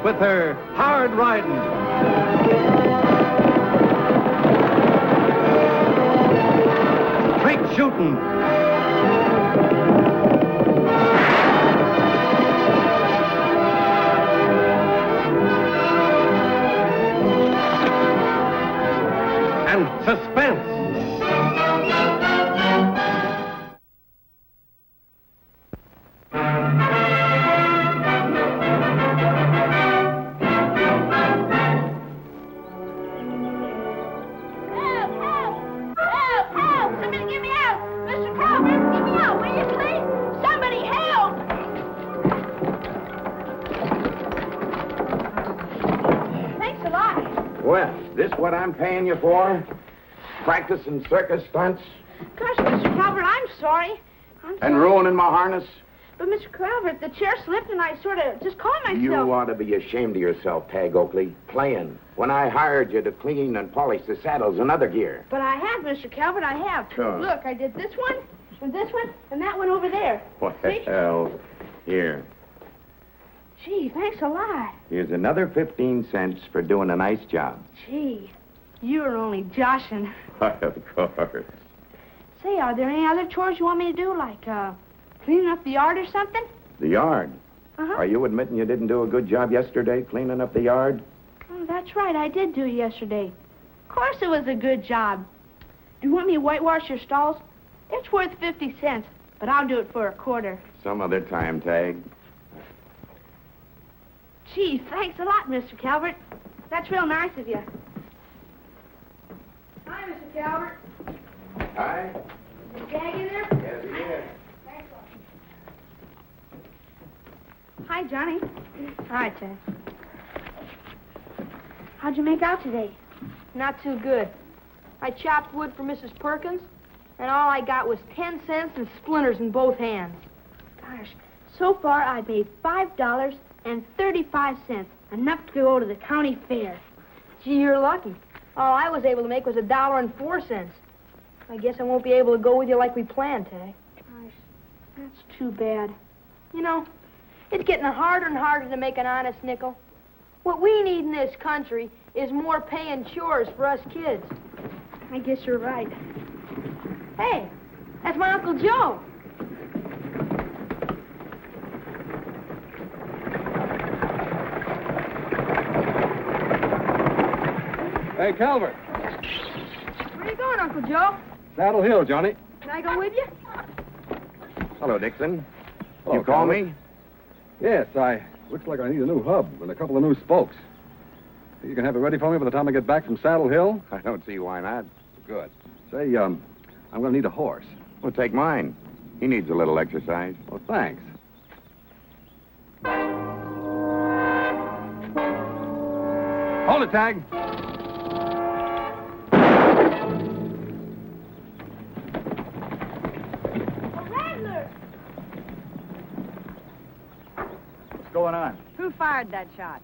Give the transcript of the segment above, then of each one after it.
with her hard riding. Straight shooting. And suspense. What I'm paying you for? Practicing circus stunts? Gosh, Mr. Calvert, I'm sorry. And ruining my harness? But, Mr. Calvert, the chair slipped and I sort of just caught myself. You ought to be ashamed of yourself, Tagg Oakley. Playing. When I hired you to clean and polish the saddles and other gear. But I have, Mr. Calvert, I have. Sure. Look, I did this one, and this one, and that one over there. What See? the hell? Here. Gee, thanks a lot. Here's another 15 cents for doing a nice job. Gee, you were only joshing. Of course. Say, are there any other chores you want me to do, like cleaning up the yard or something? The yard? Uh-huh. Are you admitting you didn't do a good job yesterday cleaning up the yard? Oh, that's right, I did do it yesterday. Of course it was a good job. Do you want me to whitewash your stalls? It's worth 50 cents, but I'll do it for a quarter. Some other time, Tagg. Gee, thanks a lot, Mr. Calvert. That's real nice of you. Hi, Mr. Calvert. Hi. Is Tagg in there? Yes, he is. Thanks a lot. Hi, Johnny. Hi, Tagg. How'd you make out today? Not too good. I chopped wood for Mrs. Perkins, and all I got was 10 cents and splinters in both hands. Gosh, so far I've made $5.35, enough to go to the county fair. Gee, you're lucky. All I was able to make was $1.04. I guess I won't be able to go with you like we planned, Tagg. Gosh, that's too bad. You know, it's getting harder and harder to make an honest nickel. What we need in this country is more paying chores for us kids. I guess you're right. Hey, that's my Uncle Joe. Hey, Calvert. Where you going, Uncle Joe? Saddle Hill, Johnny. Can I go with you? Hello, Dixon. Hello, You call Calvert. me? Yes, looks like I need a new hub and a couple of new spokes. You can have it ready for me by the time I get back from Saddle Hill? I don't see why not. Good. Say, I'm going to need a horse. Well, take mine. He needs a little exercise. Well, thanks. Hold it, Tagg. What's going on? Who fired that shot?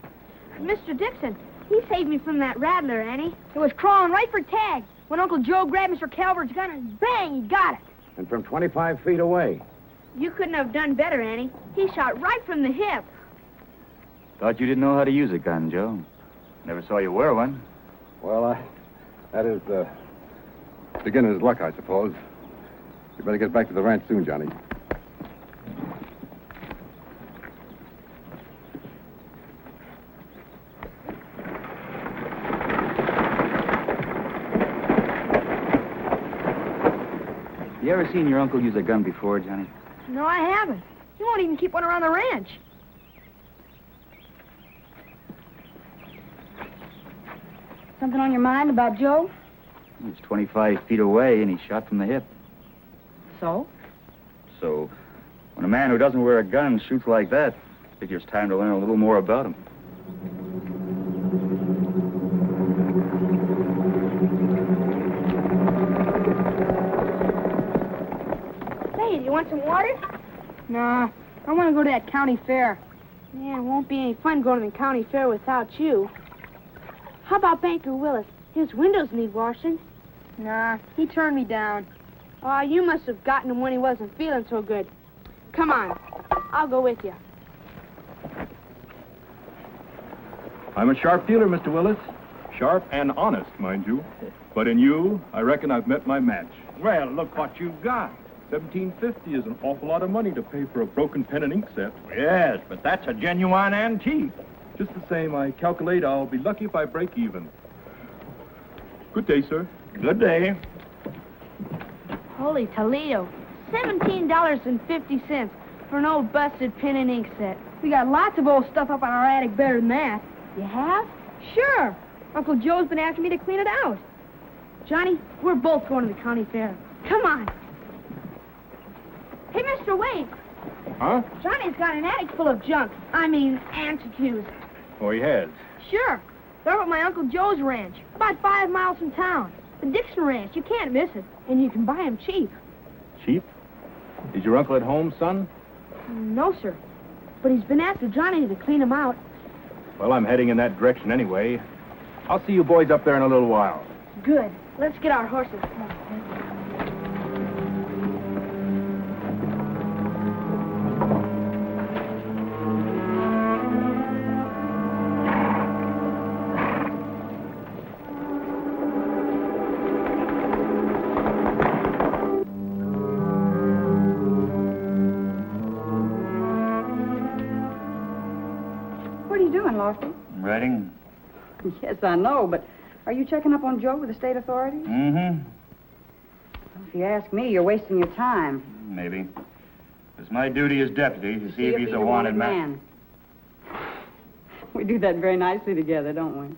Mr. Dixon, he saved me from that rattler, Annie. It was crawling right for Tagg when Uncle Joe grabbed Mr. Calvert's gun and bang, he got it. And from 25 feet away. You couldn't have done better, Annie. He shot right from the hip. Thought you didn't know how to use a gun, Joe. Never saw you wear one. Well, that is beginner's luck, I suppose. You better get back to the ranch soon, Johnny. You ever seen your uncle use a gun before, Johnny? No, I haven't. He won't even keep one around the ranch. Something on your mind about Joe? He's 25 feet away, and he shot from the hip. So? So, when a man who doesn't wear a gun shoots like that, I figure it's time to learn a little more about him. Hey, do you want some water? Nah, I want to go to that county fair. Yeah, it won't be any fun going to the county fair without you. How about Banker Willis? His windows need washing. Nah, he turned me down. Oh, you must have gotten him when he wasn't feeling so good. Come on, I'll go with you. I'm a sharp dealer, Mr. Willis. Sharp and honest, mind you. But in you, I reckon I've met my match. Well, look what you've got. $17.50 is an awful lot of money to pay for a broken pen and ink set. Yes, but that's a genuine antique. Just the same, I calculate I'll be lucky if I break even. Good day, sir. Good day. Holy Toledo. $17.50 for an old busted pen and ink set. We got lots of old stuff up on our attic better than that. You have? Sure. Uncle Joe's been asking me to clean it out. Johnny, we're both going to the county fair. Come on. Hey, Mr. Wade. Huh? Johnny's got an attic full of junk. I mean, antiques. Oh, he has. Sure. They're up at my Uncle Joe's ranch, about 5 miles from town. The Dixon Ranch. You can't miss it. And you can buy them cheap. Cheap? Is your uncle at home, son? No, sir. But he's been after Johnny to clean them out. Well, I'm heading in that direction anyway. I'll see you boys up there in a little while. Good. Let's get our horses. What are you doing, Lofty? Writing? Yes, I know, but are you checking up on Joe with the state authorities? Mm-hmm. If you ask me, you're wasting your time. Maybe. It's my duty as deputy to see if he's a wanted man. We do that very nicely together, don't we?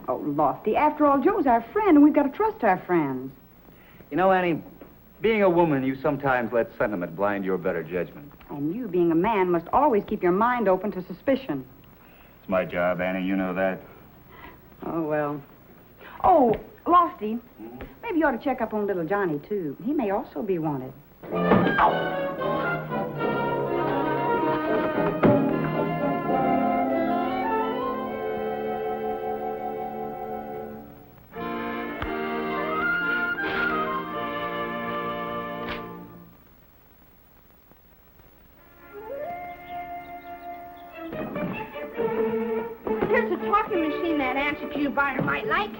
Oh, Lofty, after all, Joe's our friend, and we've got to trust our friends. You know, Annie, being a woman, you sometimes let sentiment blind your better judgment. And you, being a man, must always keep your mind open to suspicion. It's my job, Annie, you know that. Oh, well. Oh, Lofty, maybe you ought to check up on little Johnny, too. He may also be wanted. Here's a talking machine that antique buyer might like.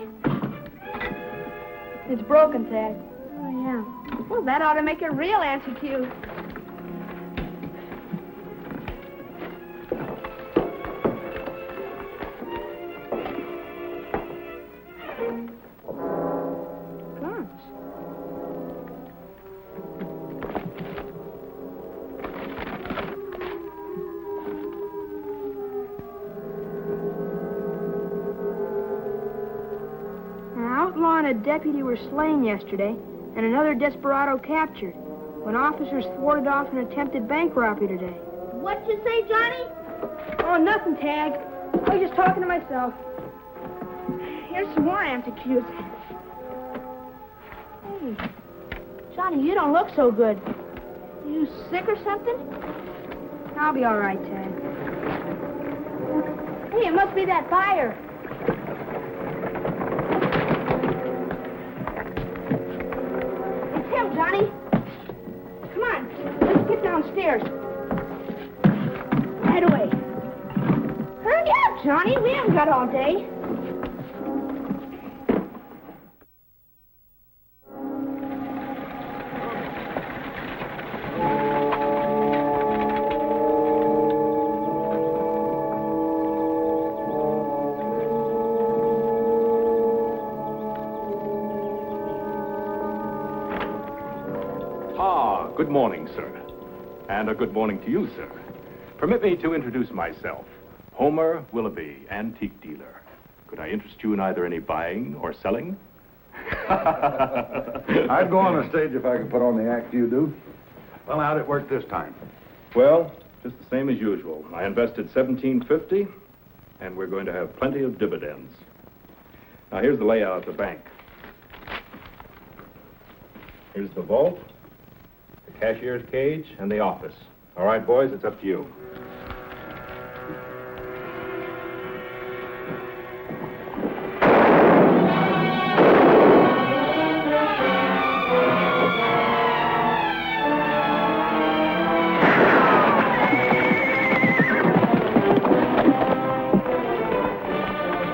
It's broken, Tagg. Oh, yeah. Well, that ought to make it real antique. Guns. An outlaw and a deputy were slain yesterday, and another desperado captured, when officers thwarted off an attempted bank robbery today. What'd you say, Johnny? Oh, nothing, Tagg. I was just talking to myself. Here's some more antiques. Hey, Johnny, you don't look so good. You sick or something? I'll be all right, Tagg. Hey, it must be that fire. It's him, Johnny. Come on, let's get downstairs. Right away. Hurry up, Johnny. We haven't got all day. Good morning, sir. And a good morning to you, sir. Permit me to introduce myself. Homer Willoughby, antique dealer. Could I interest you in either any buying or selling? I'd go on the stage if I could put on the act you do. Well, how'd it work this time? Well, just the same as usual. I invested $17.50, and we're going to have plenty of dividends. Now, here's the layout of the bank. Here's the vault, the cashier's cage, and the office. All right, boys, it's up to you.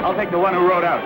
I'll take the one who rode out.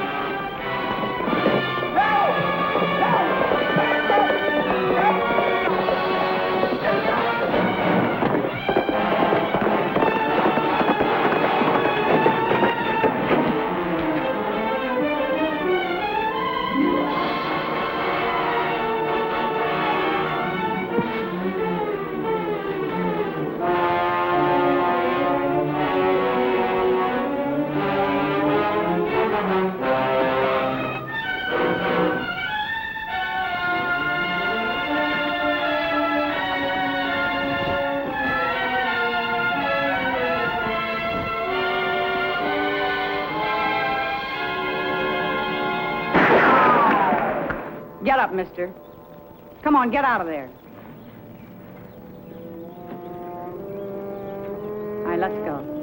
Get up, mister. Come on, get out of there. All right, let's go.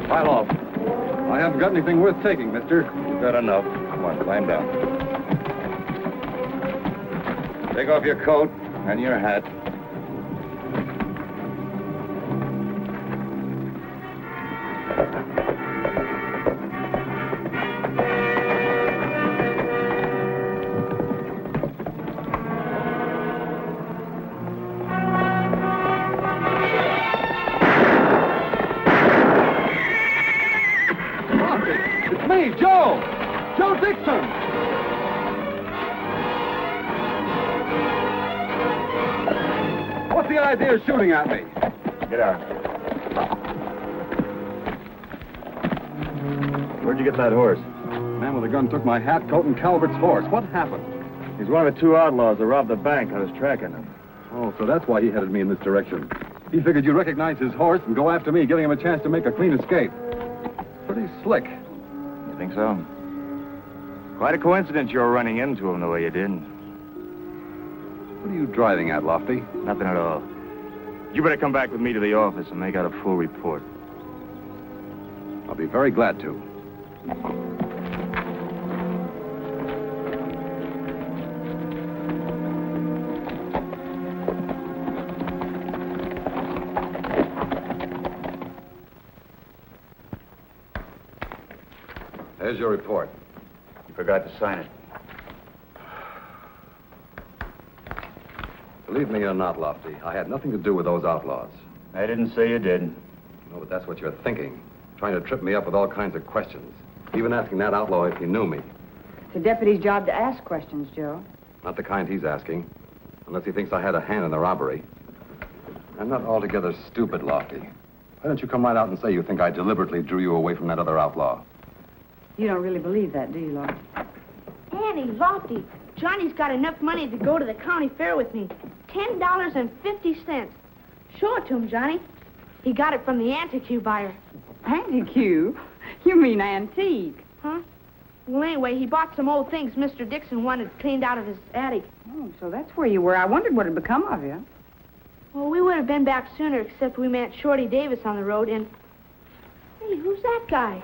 Pile off. I haven't got anything worth taking, mister. You've got enough. Come on, climb down. Take off your coat and your hat. It's me, Joe! Joe Dixon! What's the idea of shooting at me? Get out. Where'd you get that horse? The man with the gun took my hat, coat, and Calvert's horse. What happened? He's one of the two outlaws that robbed the bank. I was tracking him. Oh, so that's why he headed me in this direction. He figured you'd recognize his horse and go after me, giving him a chance to make a clean escape. Pretty slick. You think so? Quite a coincidence you're running into him the way you did. What are you driving at, Lofty? Nothing at all. You better come back with me to the office and make out a full report. I'll be very glad to. There's your report. You forgot to sign it. Believe me or not, Lofty, I had nothing to do with those outlaws. I didn't say you did. No, but that's what you're thinking. Trying to trip me up with all kinds of questions. Even asking that outlaw if he knew me. It's a deputy's job to ask questions, Joe. Not the kind he's asking. Unless he thinks I had a hand in the robbery. I'm not altogether stupid, Lofty. Why don't you come right out and say you think I deliberately drew you away from that other outlaw? You don't really believe that, do you, Lord? Annie, Lofty, Johnny's got enough money to go to the county fair with me. $10.50. Show it to him, Johnny. He got it from the antique buyer. Antique? You mean antique? Huh? Well, anyway, he bought some old things Mr. Dixon wanted cleaned out of his attic. Oh, so that's where you were. I wondered what had become of you. Well, we would have been back sooner, except we met Shorty Davis on the road, and... Hey, who's that guy?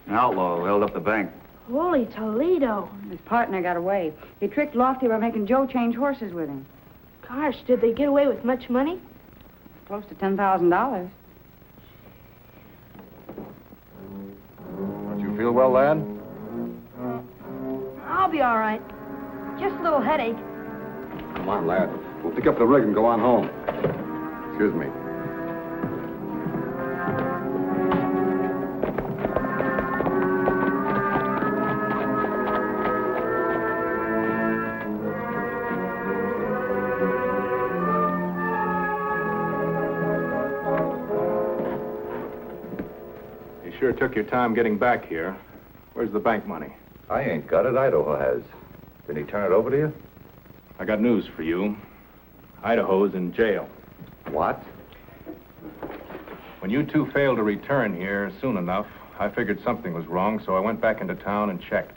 An outlaw who held up the bank. Holy Toledo. His partner got away. He tricked Lofty by making Joe change horses with him. Gosh, did they get away with much money? Close to $10,000. Don't you feel well, lad? I'll be all right. Just a little headache. Come on, lad. We'll pick up the rig and go on home. Excuse me. sure took your time getting back here. Where's the bank money? I ain't got it. Idaho has. Did he turn it over to you? I got news for you. Idaho's in jail. What? When you two failed to return here soon enough, I figured something was wrong, so I went back into town and checked.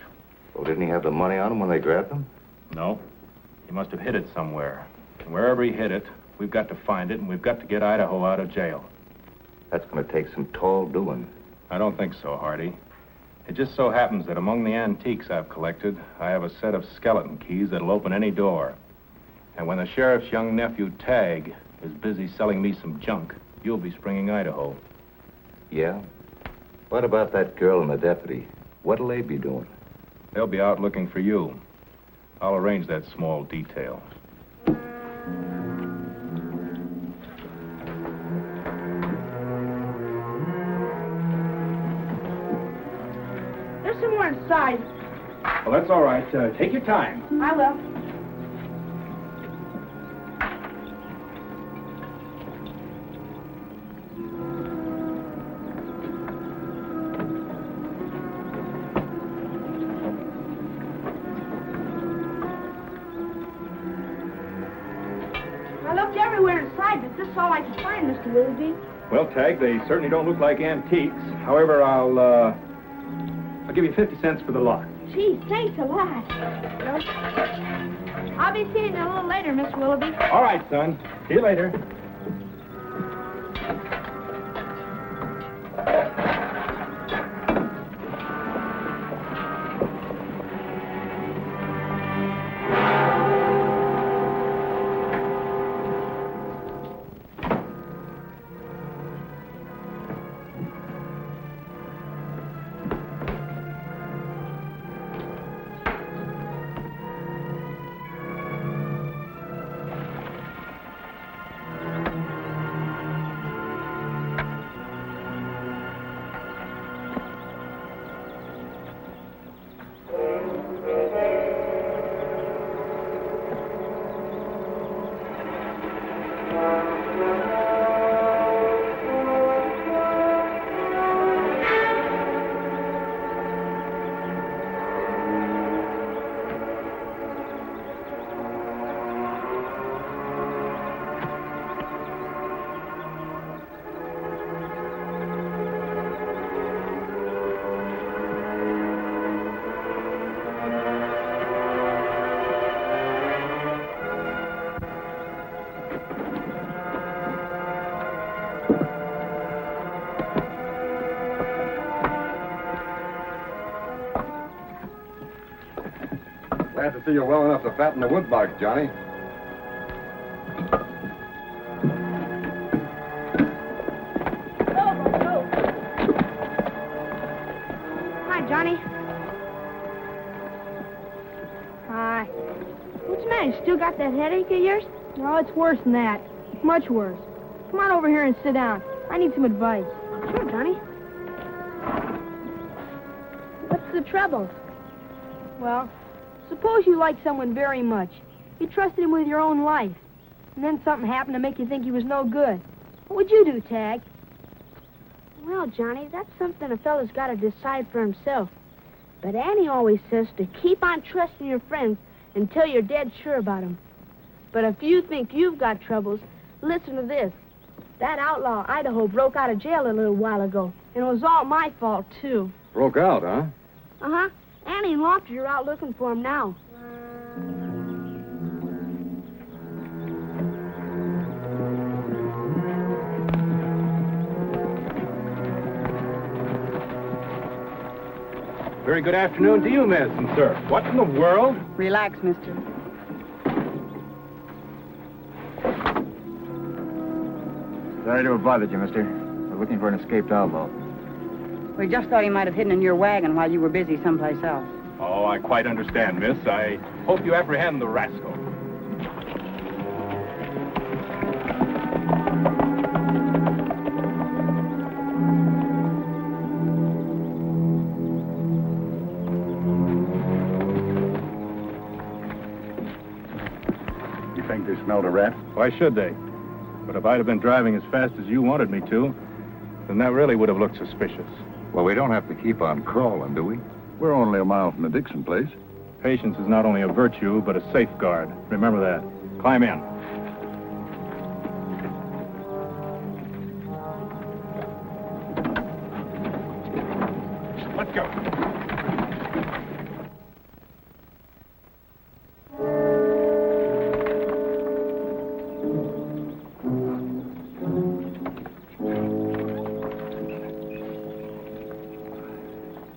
Well, didn't he have the money on him when they grabbed him? No. He must have hid it somewhere. And wherever he hid it, we've got to find it, and we've got to get Idaho out of jail. That's going to take some tall doing. I don't think so, Hardy. It just so happens that among the antiques I've collected, I have a set of skeleton keys that'll open any door. And when the sheriff's young nephew, Tagg, is busy selling me some junk, you'll be springing Idaho. Yeah? What about that girl and the deputy? What'll they be doing? They'll be out looking for you. I'll arrange that small detail. There's some more inside. Well, that's all right. Take your time. I will. I looked everywhere inside, but this is all I could find, Mr. Willoughby. Well, Tagg, they certainly don't look like antiques. However, I'll give you 50 cents for the lot. Gee, thanks a lot. Well, I'll be seeing you a little later, Miss Willoughby. All right, son. See you later. Glad to see you well enough to fatten the woodbox, Johnny. Hi, Johnny. Hi. What's the matter? You still got that headache of yours? No, it's worse than that. Much worse. Come on over here and sit down. I need some advice. Sure, Johnny. What's the trouble? Well, suppose you like someone very much. You trusted him with your own life. And then something happened to make you think he was no good. What would you do, Tagg? Well, Johnny, that's something a fellow's got to decide for himself. But Annie always says to keep on trusting your friends until you're dead sure about them. But if you think you've got troubles, listen to this. That outlaw Idaho broke out of jail a little while ago, and it was all my fault, too. Broke out, huh? Uh-huh. Annie and Lofty are out looking for him now. Very good afternoon to you, miss and sir. What in the world? Relax, mister. Sorry to have bothered you, mister. We're looking for an escaped outlaw. We just thought he might have hidden in your wagon while you were busy someplace else. Oh, I quite understand, miss. I hope you apprehend the rascal. You think they smelled a rat? Why should they? But if I'd have been driving as fast as you wanted me to, then that really would have looked suspicious. Well, we don't have to keep on crawling, do we? We're only a mile from the Dixon place. Patience is not only a virtue, but a safeguard. Remember that. Climb in. Let's go.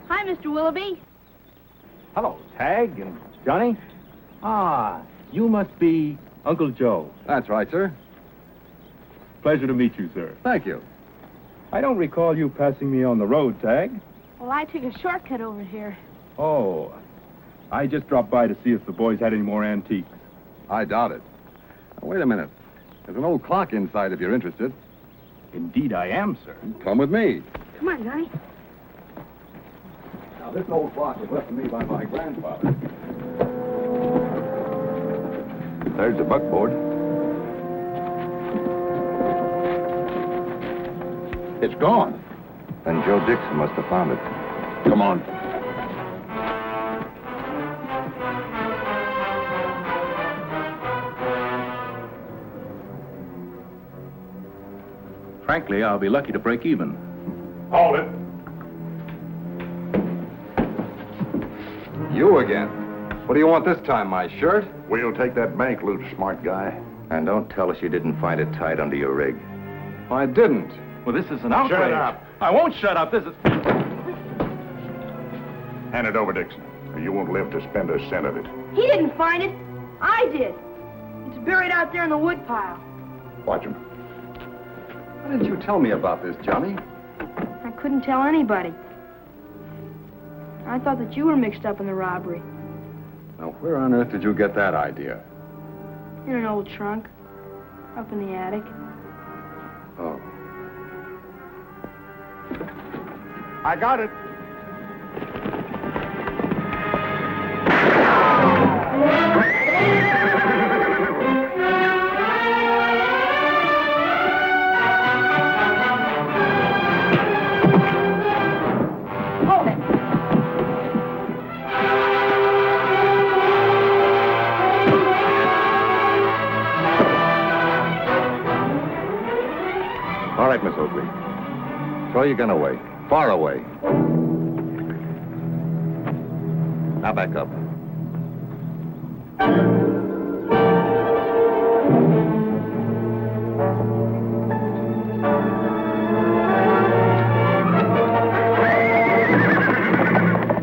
Hi, Mr. Willoughby. Hello, Tagg and Johnny. Ah, you must be Uncle Joe. That's right, sir. Pleasure to meet you, sir. Thank you. I don't recall you passing me on the road, Tagg. Well, I took a shortcut over here. Oh, I just dropped by to see if the boys had any more antiques. I doubt it. Now, wait a minute. There's an old clock inside if you're interested. Indeed I am, sir. Come with me. Come on, Johnny. Now, this old clock was left to me by my grandfather. There's the buckboard. It's gone. Then Joe Dixon must have found it. Come on. Frankly, I'll be lucky to break even. Hold it. You again. What do you want this time, my shirt? We'll take that bank loot, smart guy. And don't tell us you didn't find it tied under your rig. I didn't. Well, this is an outrage. Shut up. I won't shut up. This is... Hand it over, Dixon, or you won't live to spend a cent of it. He didn't find it. I did. It's buried out there in the wood pile. Watch him. Why didn't you tell me about this, Johnny? I couldn't tell anybody. I thought that you were mixed up in the robbery. Now, where on earth did you get that idea? In an old trunk. Up in the attic. Oh. I got it. Hold it. All right, Miss Oakley. Throw your gun away. Far away. Now back up.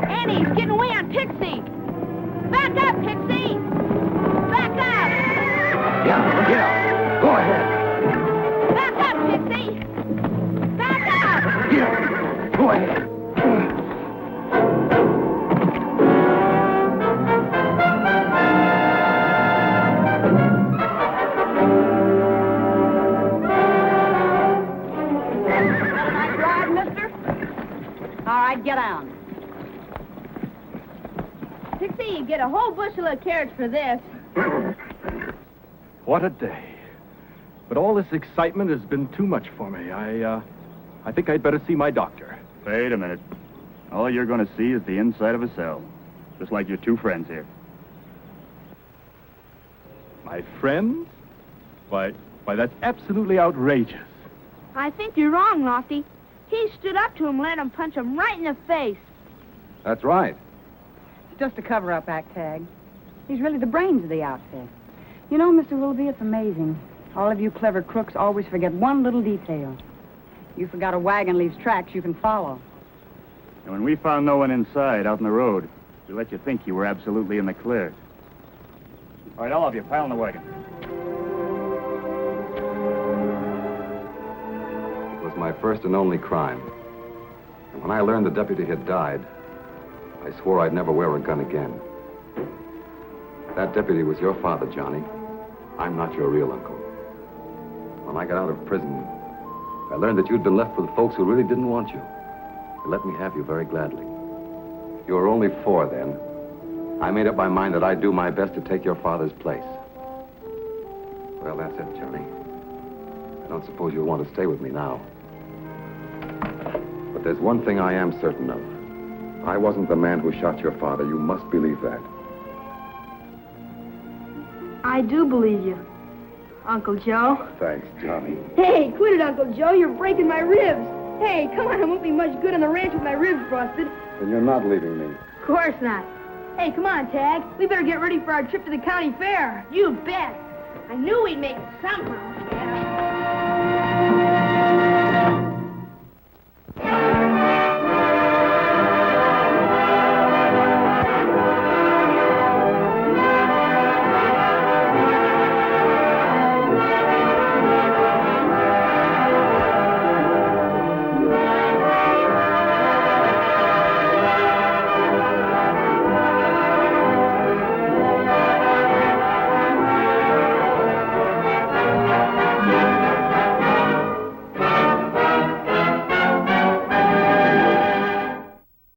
Annie, he's getting away on Pixie. Back up, Pixie. Back up. Yeah. Go ahead. Back up, Pixie. Back up. Yeah. Go ahead. All right, get down. Pixie, you get a whole bushel of carrots for this. What a day. But all this excitement has been too much for me. I think I'd better see my doctor. Wait a minute. All you're going to see is the inside of a cell. Just like your two friends here. My friends? Why, that's absolutely outrageous. I think you're wrong, Lofty. He stood up to him, let him punch him right in the face. That's right. It's just a cover-up act, Tagg. He's really the brains of the outfit. You know, Mr. Willoughby, it's amazing. All of you clever crooks always forget one little detail. You forgot a wagon leaves tracks you can follow. And when we found no one inside, out in the road, we let you think you were absolutely in the clear. All right, all of you, pile in the wagon. It was my first and only crime. And when I learned the deputy had died, I swore I'd never wear a gun again. That deputy was your father, Johnny. I'm not your real uncle. When I got out of prison, I learned that you'd been left with folks who really didn't want you. They let me have you very gladly. You were only 4 then. I made up my mind that I'd do my best to take your father's place. Well, that's it, Johnny. I don't suppose you'll want to stay with me now. But But there's one thing I am certain of. I wasn't the man who shot your father. You must believe that. I do believe you, Uncle Joe. Thanks, Johnny. Hey, quit it, Uncle Joe. You're breaking my ribs. Hey, come on. I won't be much good on the ranch with my ribs busted. Then you're not leaving me. Of course not. Hey, come on, Tagg. We better get ready for our trip to the county fair. You bet. I knew we'd make it somehow.